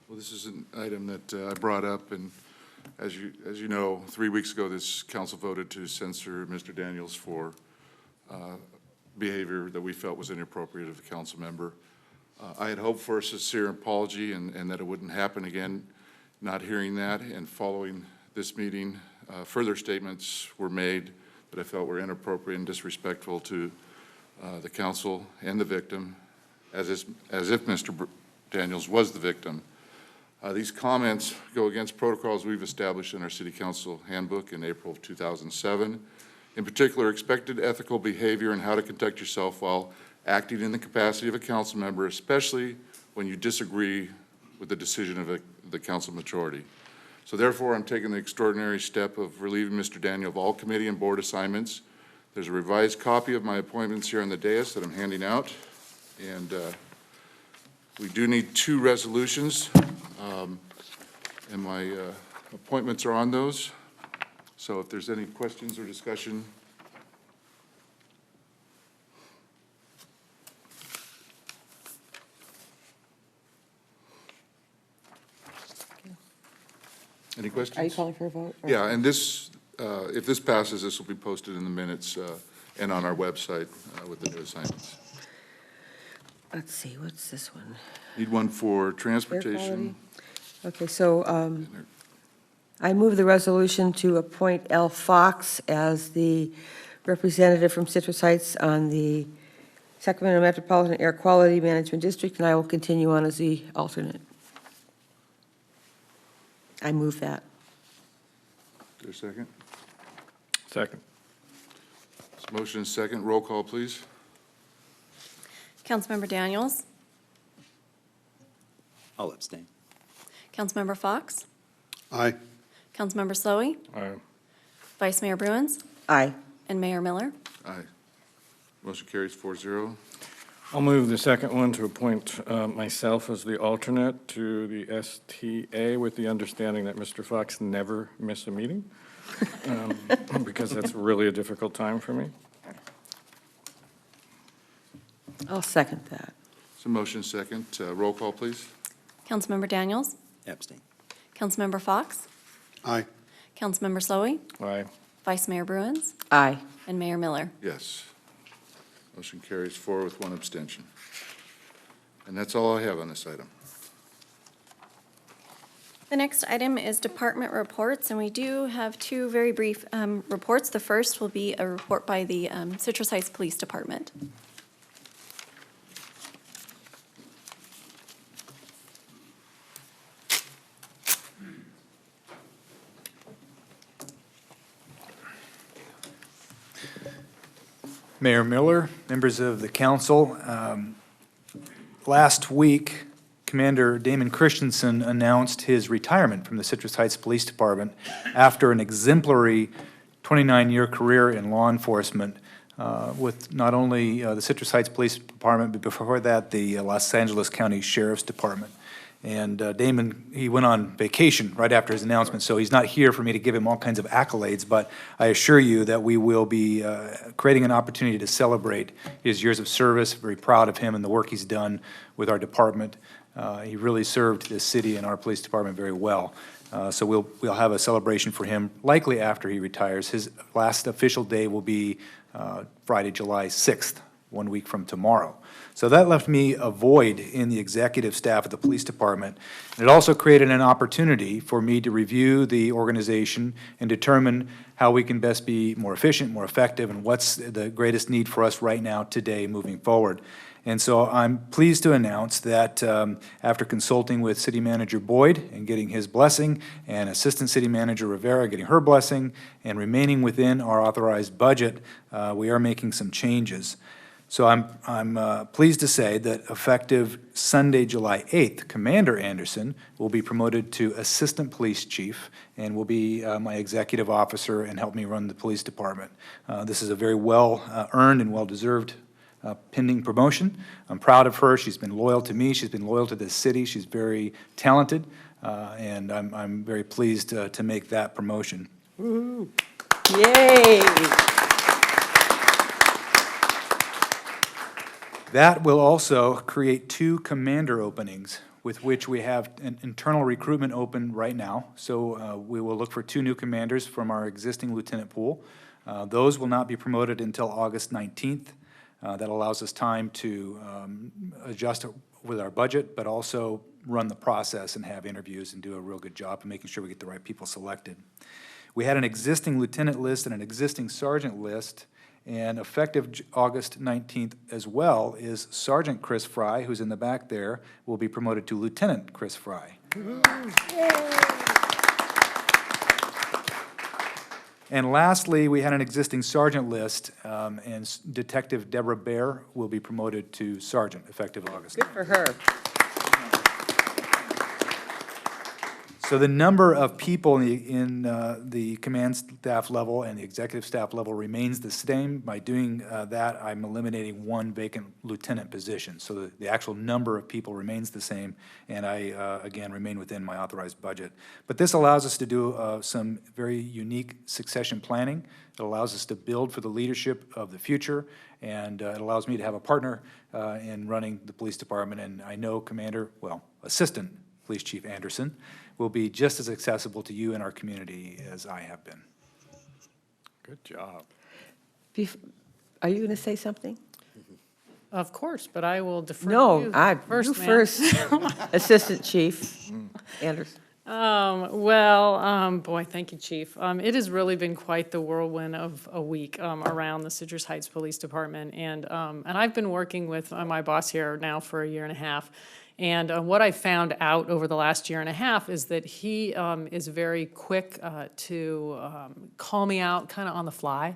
S1: Well, this is an item that I brought up, and as you know, 3 weeks ago, this council voted to censure Mr. Daniels for behavior that we felt was inappropriate of a council member. I had hoped for a sincere apology and that it wouldn't happen again. Not hearing that and following this meeting, further statements were made that I felt were inappropriate and disrespectful to the council and the victim, as if Mr. Daniels was the victim. These comments go against protocols we've established in our City Council handbook in April of 2007. In particular, expected ethical behavior and how to conduct yourself while acting in the capacity of a council member, especially when you disagree with the decision of the council majority. So therefore, I'm taking the extraordinary step of relieving Mr. Daniel of all committee and board assignments. There's a revised copy of my appointments here on the dais that I'm handing out. And we do need 2 resolutions, and my appointments are on those. So if there's any questions or discussion. Any questions?
S7: Are you calling for a vote? or-
S1: Yeah, and this, if this passes, this will be posted in the minutes and on our website with the new assignments.
S7: Let's see, what's this one?
S1: Need one for
S7: Air
S1: transportation.
S7: quality? Okay, so I move the resolution to appoint L. Fox as the representative from Citrus Heights on the Sacramento Metropolitan Air Quality Management District, and I will continue on as the alternate. I move that.
S1: Is there a second?
S4: Second.
S1: Motion is second. Roll call, please.
S3: Councilmember Daniels?
S9: I'll abstain.
S3: Councilmember Fox?
S2: Aye.
S3: Councilmember Slowey?
S4: Aye.
S3: Vice Mayor Bruins?
S7: Aye.
S3: And Mayor Miller?
S1: Aye. Motion carries 4-0.
S4: I'll move the second one to appoint myself as the alternate to the STA with the understanding that Mr. Fox never miss a meeting, because that's really a difficult time for me.
S7: I'll second that.
S1: So motion second. Roll call, please.
S3: Councilmember Daniels?
S9: Abstain.
S3: Councilmember Fox?
S2: Aye.
S3: Councilmember Slowey?
S4: Aye.
S3: Vice Mayor Bruins?
S7: Aye.
S3: And Mayor Miller?
S1: Yes. Motion carries 4 with 1 abstention. And that's all I have on this item.
S3: The next item is department reports, and we do have 2 very brief reports. The first will be a report by the Citrus Heights Police Department.
S13: Mayor Miller, members of the council, last week, Commander Damon Christensen announced his retirement from the Citrus Heights Police Department after an exemplary 29-year career in law enforcement with not only the Citrus Heights Police Department, but before that, the Los Angeles County Sheriff's Department. And Damon, he went on vacation right after his announcement, so he's not here for me to give him all kinds of accolades, but I assure you that we will be creating an opportunity to celebrate his years of service. Very proud of him and the work he's done with our department. He really served this city and our police department very well. So we'll have a celebration for him likely after he retires. His last official day will be Friday, July 6th, 1 week from tomorrow. So that left me a void in the executive staff of the police department. And it also created an opportunity for me to review the organization and determine how we can best be more efficient, more effective, and what's the greatest need for us right now, today, moving forward. And so I'm pleased to announce that after consulting with City Manager Boyd and getting his blessing, and Assistant City Manager Rivera getting her blessing, and remaining within our authorized budget, we are making some changes. So I'm pleased to say that effective Sunday, July 8th, Commander Anderson will be promoted to Assistant Police Chief and will be my executive officer and help me run the police department. This is a very well-earned and well-deserved pending promotion. I'm proud of her. She's been loyal to me. She's been loyal to this city. She's very talented, and I'm very pleased to make that promotion.
S7: Woo-hoo. Yay!
S13: That will also create 2 commander openings with which we have an internal recruitment open right now. So we will look for 2 new commanders from our existing lieutenant pool. Those will not be promoted until August 19th. That allows us time to adjust with our budget, but also run the process and have interviews and do a real good job of making sure we get the right people selected. We had an existing lieutenant list and an existing sergeant list, and effective August 19th as well is Sergeant Chris Fry, who's in the back there, will be promoted to Lieutenant Chris Fry. And lastly, we had an existing sergeant list, and Detective Deborah Bear will be promoted to sergeant effective August.
S7: Good for her.
S13: So the number of people in the command staff level and the executive staff level remains the same. By doing that, I'm eliminating one vacant lieutenant position. So the actual number of people remains the same, and I, again, remain within my authorized budget. But this allows us to do some very unique succession planning. It allows us to build for the leadership of the future, and it allows me to have a partner in running the police department. And I know Assistant Police Chief Anderson will be just as accessible to you and our community as I have been.
S4: Good job.
S7: Are you going to say something?
S14: Of course, but I will defer to
S7: No,
S14: you
S7: you
S14: ma'am.
S7: first, Assistant Chief Anderson.
S14: Boy, thank you, Chief. It has really been quite the whirlwind of a week around the Citrus Heights Police Department, and I've been working with my boss here now for 1.5 years. And what I found out over the last 1.5 years is that he is very quick to call me out kind of on the fly.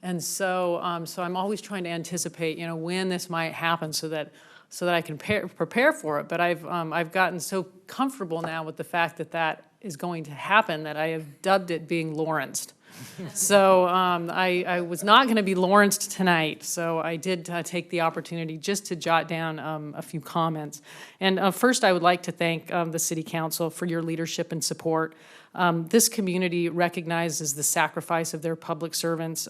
S14: And so I'm always trying to anticipate, when this might happen so that I can prepare for it. But I've gotten so comfortable now with the fact that that is going to happen that I have dubbed it being Lawrenced. So I was not going to be Lawrenced tonight, so I did take the opportunity just to jot down a few comments. And first, I would like to thank the City Council for your leadership and support. This community recognizes the sacrifice of their public servants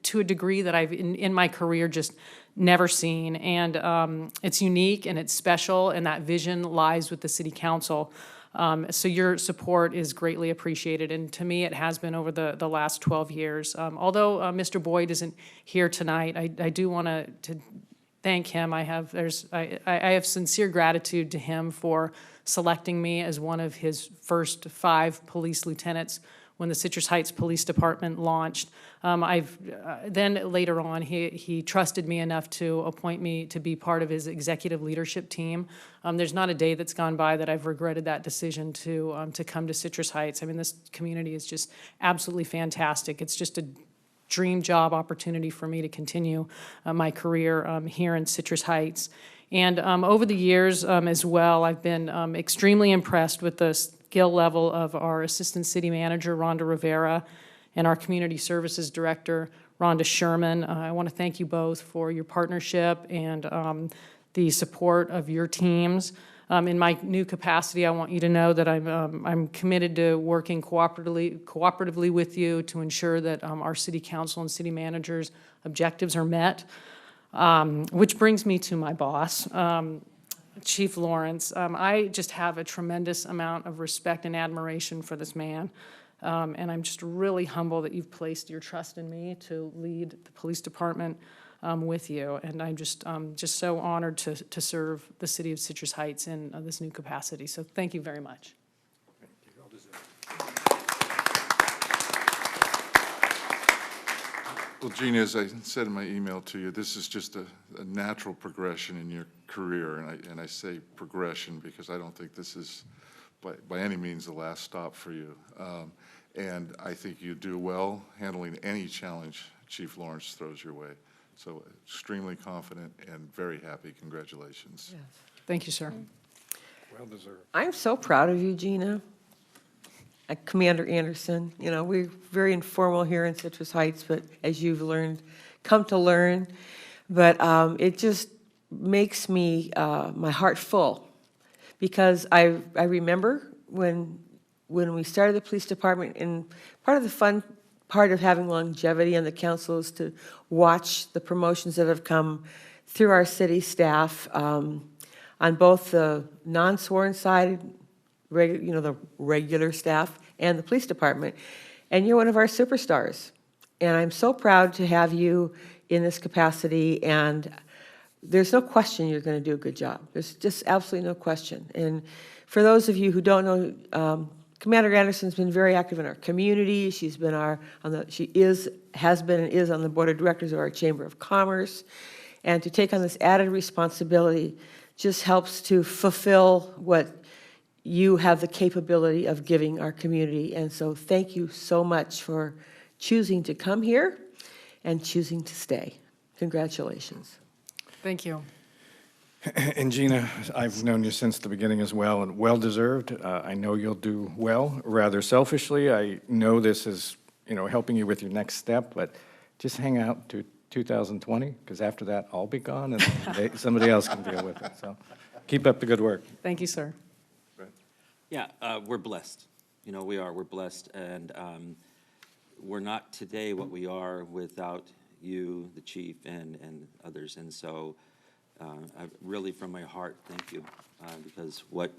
S14: to a degree that I've, in my career, just never seen. And it's unique and it's special, and that vision lies with the City Council. So your support is greatly appreciated, and to me, it has been over the last 12 years. Although Mr. Boyd isn't here tonight, I do want to thank him. I have sincere gratitude to him for selecting me as one of his first 5 police lieutenants when the Citrus Heights Police Department launched. Then later on, he trusted me enough to appoint me to be part of his executive leadership team. There's not a day that's gone by that I've regretted that decision to come to Citrus Heights. I mean, this community is just absolutely fantastic. It's just a dream job opportunity for me to continue my career here in Citrus Heights. And over the years as well, I've been extremely impressed with the skill level of our Assistant City Manager, Rhonda Rivera, and our Community Services Director, Rhonda Sherman. I want to thank you both for your partnership and the support of your teams. In my new capacity, I want you to know that I'm committed to working cooperatively with you to ensure that our City Council and City Managers' objectives are met. Which brings me to my boss, Chief Lawrence. I just have a tremendous amount of respect and admiration for this man. And I'm just really humble that you've placed your trust in me to lead the police department with you. And I'm just so honored to serve the city of Citrus Heights in this new capacity. So thank you very much.
S1: Well, Gina, as I said in my email to you, this is just a natural progression in your career, and I say progression because I don't think this is by any means the last stop for you. And I think you do well handling any challenge Chief Lawrence throws your way. So extremely confident and very happy. Congratulations.
S14: Yes. Thank you, sir.
S4: Well deserved.
S7: I'm so proud of you, Gina. Commander Anderson, we're very informal here in Citrus Heights, but as you've come to learn, but it just makes me, my heart full, because I remember when we started the police department, and part of the fun part of having longevity on the council is to watch the promotions that have come through our city staff on both the non-sworn side, the regular staff, and the police department. And you're one of our superstars. And I'm so proud to have you in this capacity, and there's no question you're going to do a good job. There's just absolutely no question. And for those of you who don't know, Commander Anderson's been very active in our community. She's been has been and is on the board of directors of our Chamber of Commerce. And to take on this added responsibility just helps to fulfill what you have the capability of giving our community. And so thank you so much for choosing to come here and choosing to stay. Congratulations.
S14: Thank you.
S4: And Gina, I've known you since the beginning as well, and well-deserved. I know you'll do well. Rather selfishly, I know this is, helping you with your next step, but just hang out to 2020, because after that, I'll be gone, and somebody else can deal with it. So keep up the good work.
S14: Thank you, sir.
S9: Yeah, we're blessed. We are. We're blessed. And we're not today what we are without you, the chief, and others. And so I really, from my heart, thank you. Because what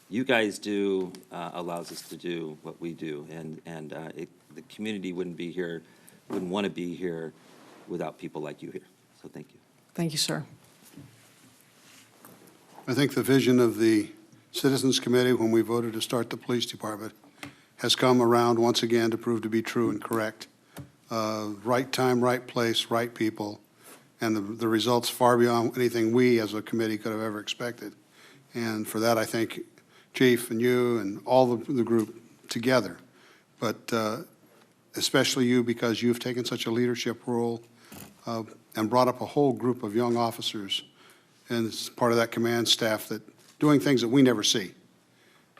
S9: you guys do allows us to do what we do. And the community wouldn't want to be here without people like you here. So thank you.
S14: Thank you, sir.
S2: I think the vision of the Citizens Committee, when we voted to start the police department, has come around once again to prove to be true and correct. Right time, right place, right people, and the results far beyond anything we as a committee could have ever expected. And for that, I thank Chief and you and all the group together, but especially you, because you've taken such a leadership role and brought up a whole group of young officers and as part of that command staff that doing things that we never see.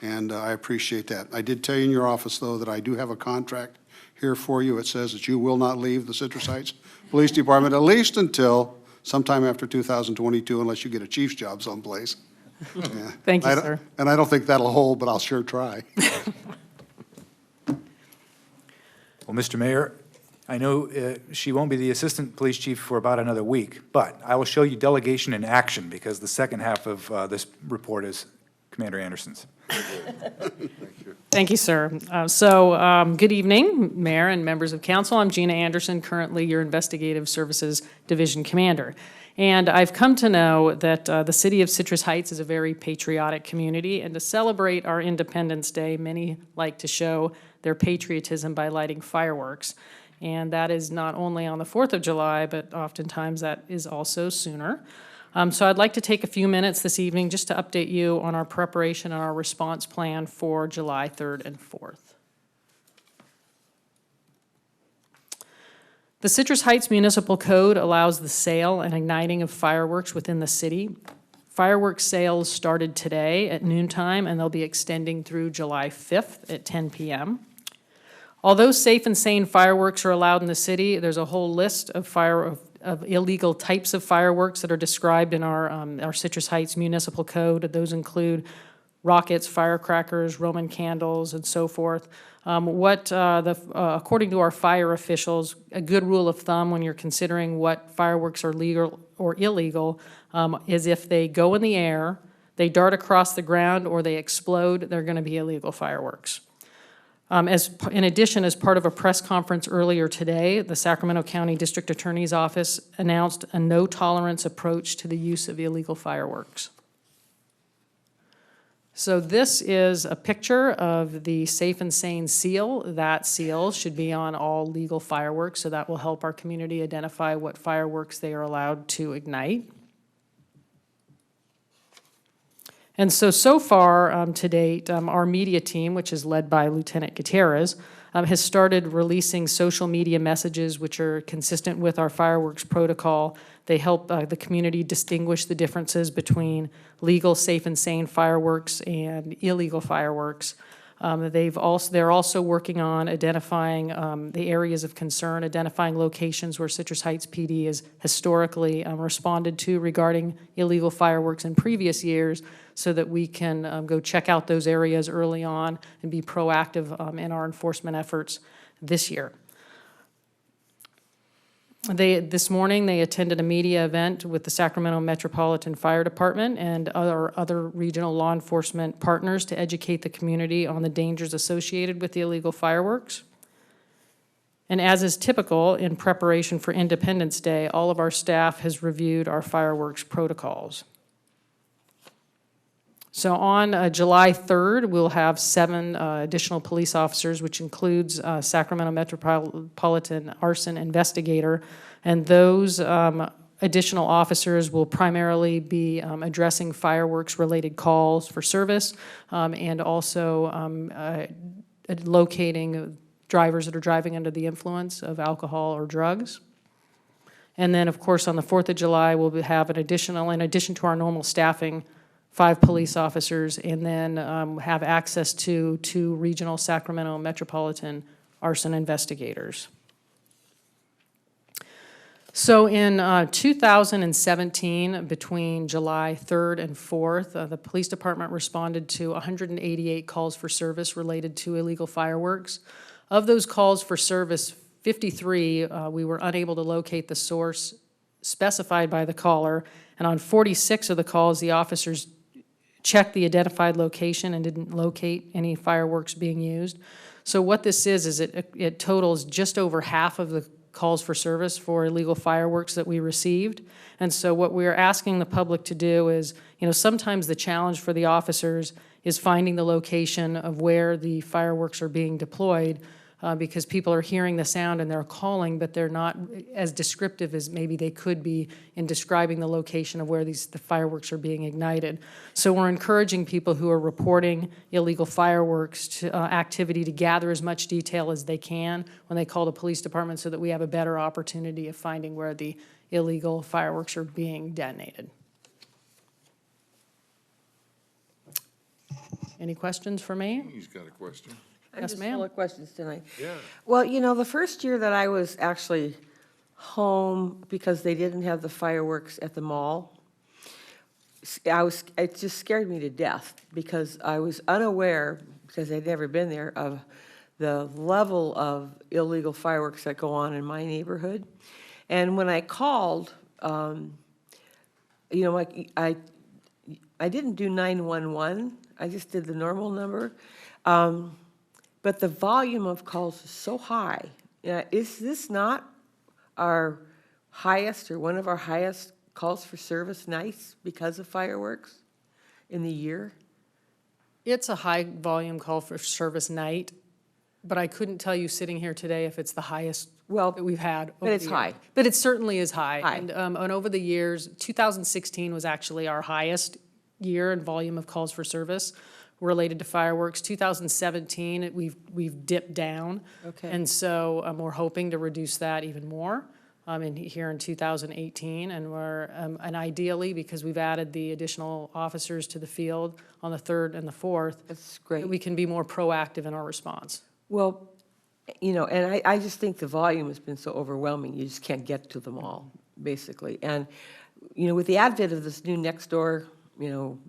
S2: And I appreciate that. I did tell you in your office, though, that I do have a contract here for you. It says that you will not leave the Citrus Heights Police Department, at least until sometime after 2022, unless you get a chief's job someplace. Yeah.
S14: Thank you, sir.
S2: And I don't think that'll hold, but I'll sure try.
S13: Well, Mr. Mayor, I know she won't be the assistant police chief for about another week, but I will show you delegation in action, because the second half of this report is Commander Anderson's.
S14: Thank you, sir. Good evening, Mayor and members of council. I'm Gina Anderson, currently your Investigative Services Division Commander. And I've come to know that the city of Citrus Heights is a very patriotic community, and to celebrate our Independence Day, many like to show their patriotism by lighting fireworks. And that is not only on the 4th of July, but oftentimes that is also sooner. So I'd like to take a few minutes this evening just to update you on our preparation and our response plan for July 3rd and 4th. The Citrus Heights Municipal Code allows the sale and igniting of fireworks within the city. Fireworks sales started today at noontime, and they'll be extending through July 5th at 10 p.m. Although safe and sane fireworks are allowed in the city, there's a whole list of illegal types of fireworks that are described in our Citrus Heights Municipal Code. Those include rockets, firecrackers, Roman candles, and so forth. According to our fire officials, a good rule of thumb when you're considering what fireworks are legal or illegal is if they go in the air, they dart across the ground, or they explode, they're going to be illegal fireworks. In addition, as part of a press conference earlier today, the Sacramento County District Attorney's Office announced a no-tolerance approach to the use of illegal fireworks. So this is a picture of the Safe and Sane seal. That seal should be on all legal fireworks, so that will help our community identify what fireworks they are allowed to ignite. And so far to date, our media team, which is led by Lieutenant Gutierrez, has started releasing social media messages which are consistent with our fireworks protocol. They help the community distinguish the differences between legal, safe, and sane fireworks and illegal fireworks. They're also working on identifying the areas of concern, identifying locations where Citrus Heights PD has historically responded to regarding illegal fireworks in previous years, so that we can go check out those areas early on and be proactive in our enforcement efforts this year. This morning, they attended a media event with the Sacramento Metropolitan Fire Department and other regional law enforcement partners to educate the community on the dangers associated with the illegal fireworks. And as is typical in preparation for Independence Day, all of our staff has reviewed our fireworks protocols. So on July 3rd, we'll have 7 additional police officers, which includes Sacramento Metropolitan Arson Investigator. And those additional officers will primarily be addressing fireworks-related calls for service, and also locating drivers that are driving under the influence of alcohol or drugs. And then, of course, on the 4th of July, we'll have an additional, in addition to our normal staffing, 5 police officers, and then have access to 2 regional Sacramento metropolitan arson investigators. So in 2017, between July 3rd and 4th, the police department responded to 188 calls for service related to illegal fireworks. Of those calls for service, 53, we were unable to locate the source specified by the caller, and on 46 of the calls, the officers checked the identified location and didn't locate any fireworks being used. So what this is it totals just over half of the calls for service for illegal fireworks that we received. And so what we're asking the public to do is, sometimes the challenge for the officers is finding the location of where the fireworks are being deployed, because people are hearing the sound and they're calling, but they're not as descriptive as maybe they could be in describing the location of where the fireworks are being ignited. So we're encouraging people who are reporting illegal fireworks activity to gather as much detail as they can when they call the police department, so that we have a better opportunity of finding where the illegal fireworks are being detonated. Any questions for me?
S1: He's got a question.
S7: I'm
S14: Yes,
S7: just
S14: ma'am.
S7: full of questions tonight.
S1: Yeah.
S7: Well, the first year that I was actually home because they didn't have the fireworks at the mall, it just scared me to death, because I was unaware, because I'd never been there, of the level of illegal fireworks that go on in my neighborhood. And when I called, I didn't do 911, I just did the normal number. But the volume of calls is so high. Is this not our highest, or one of our highest calls for service nights because of fireworks in the year?
S14: It's a high-volume call for service night, but I couldn't tell you sitting here today if it's the highest that we've had.
S7: But it's high.
S14: But it certainly is high.
S7: High.
S14: And over the years, 2016 was actually our highest year in volume of calls for service related to fireworks. 2017, we've dipped down.
S7: Okay.
S14: And so we're hoping to reduce that even more here in 2018. And ideally, because we've added the additional officers to the field on the 3rd and the 4th,
S7: That's great.
S14: we can be more proactive in our response.
S7: Well, and I just think the volume has been so overwhelming, you just can't get to them all, basically. And, with the advent of this new Nextdoor,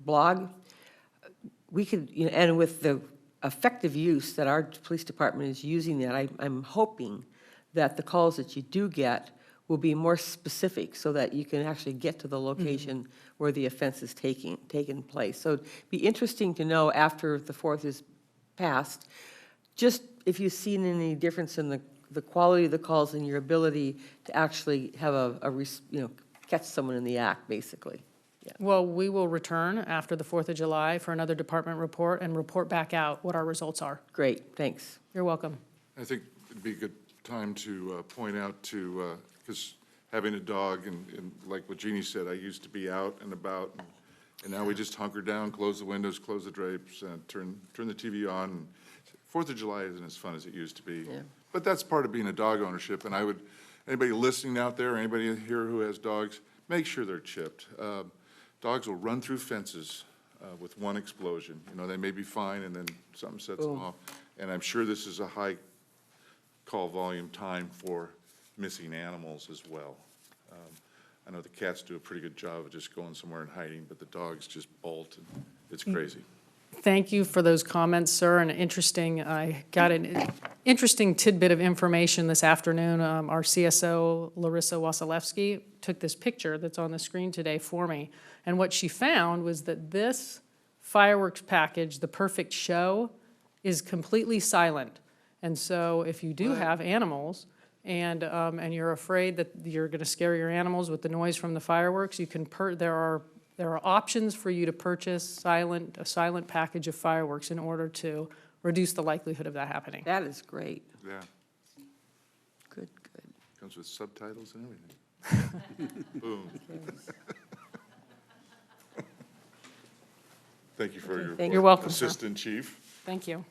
S7: blog, we could, and with the effective use that our police department is using that, I'm hoping that the calls that you do get will be more specific, so that you can actually get to the location where the offense is taking place. So it'd be interesting to know, after the 4th is passed, just if you've seen any difference in the quality of the calls and your ability to actually have catch someone in the act, basically. Yeah.
S14: Well, we will return after the 4th of July for another department report and report back out what our results are.
S7: Great, thanks.
S14: You're welcome.
S1: I think it'd be a good time to point out because having a dog, and like what Jeannie said, I used to be out and about, and now we just hunker down, close the windows, close the drapes, and turn the TV on. And 4th of July isn't as fun as it used to be.
S7: Yeah.
S1: But that's part of being a dog ownership, and anybody listening out there, anybody here who has dogs, make sure they're chipped. Dogs will run through fences with one explosion. They may be fine, and then something sets them off. And I'm sure this is a high call volume time for missing animals as well. I know the cats do a pretty good job of just going somewhere and hiding, but the dogs just bolt, and it's crazy.
S14: Thank you for those comments, sir, and I got an interesting tidbit of information this afternoon. Our CSO, Larissa Wasilewski, took this picture that's on the screen today for me, and what she found was that this fireworks package, the Perfect Show, is completely silent. And so if you do have animals, and you're afraid that you're going to scare your animals with the noise from the fireworks, you can there are options for you to purchase a silent package of fireworks in order to reduce the likelihood of that happening.
S7: That is great.
S1: Yeah,
S7: Good.
S1: comes with subtitles and everything. Boom. Thank you for your report.
S7: You're welcome, sir.
S1: Assistant Chief.
S14: Thank you.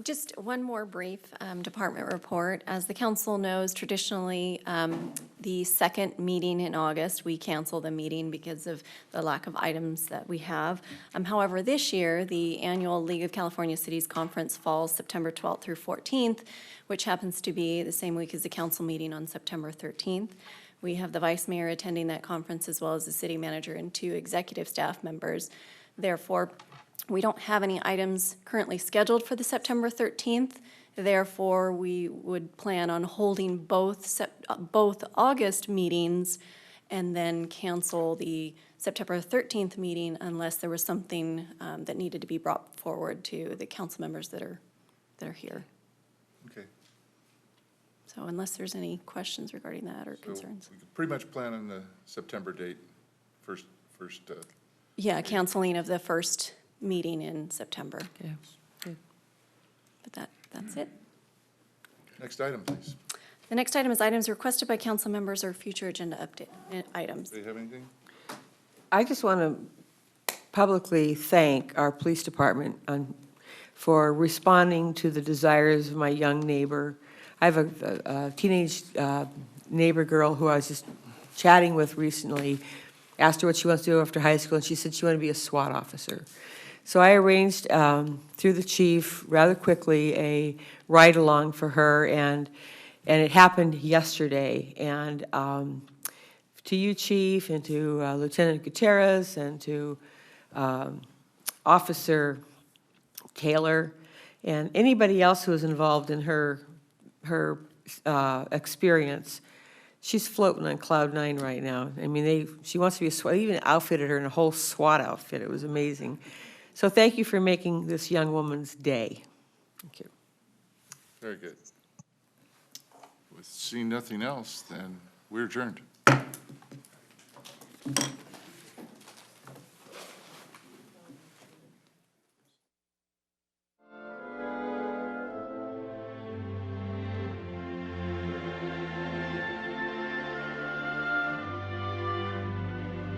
S3: Just one more brief department report. As the council knows, traditionally, the second meeting in August, we cancel the meeting because of the lack of items that we have. However, this year, the annual League of California Cities Conference falls September 12th through 14th, which happens to be the same week as the council meeting on September 13th. We have the vice mayor attending that conference, as well as the city manager and 2 executive staff members. Therefore, we don't have any items currently scheduled for the September 13th. Therefore, we would plan on holding both August meetings and then cancel the September 13th meeting unless there was something that needed to be brought forward to the council members that are here.
S1: Okay.
S3: So unless there's any questions regarding that or
S1: So
S3: concerns.
S1: we could pretty much plan on the September date, first.
S3: Yeah, canceling of the first meeting in September.
S7: Yeah, good.
S3: But that's it.
S1: Next item, please.
S3: The next item is items requested by council members or future agenda update items.
S1: Do you have anything?
S7: I just want to publicly thank our police department for responding to the desires of my young neighbor. I have a teenage neighbor girl who I was just chatting with recently, asked her what she wants to do after high school, and she said she wanted to be a SWAT officer. So I arranged, through the chief, rather quickly, a ride-along for her, and it happened yesterday. And to you, Chief, and to Lieutenant Gutierrez, and to Officer Taylor, and anybody else who was involved in her experience, she's floating on cloud 9 right now. I mean, she wants to be a SWAT, even outfitted her in a whole SWAT outfit. It was amazing. So thank you for making this young woman's day. Thank you.
S1: Very good. With seeing nothing else, then we're adjourned.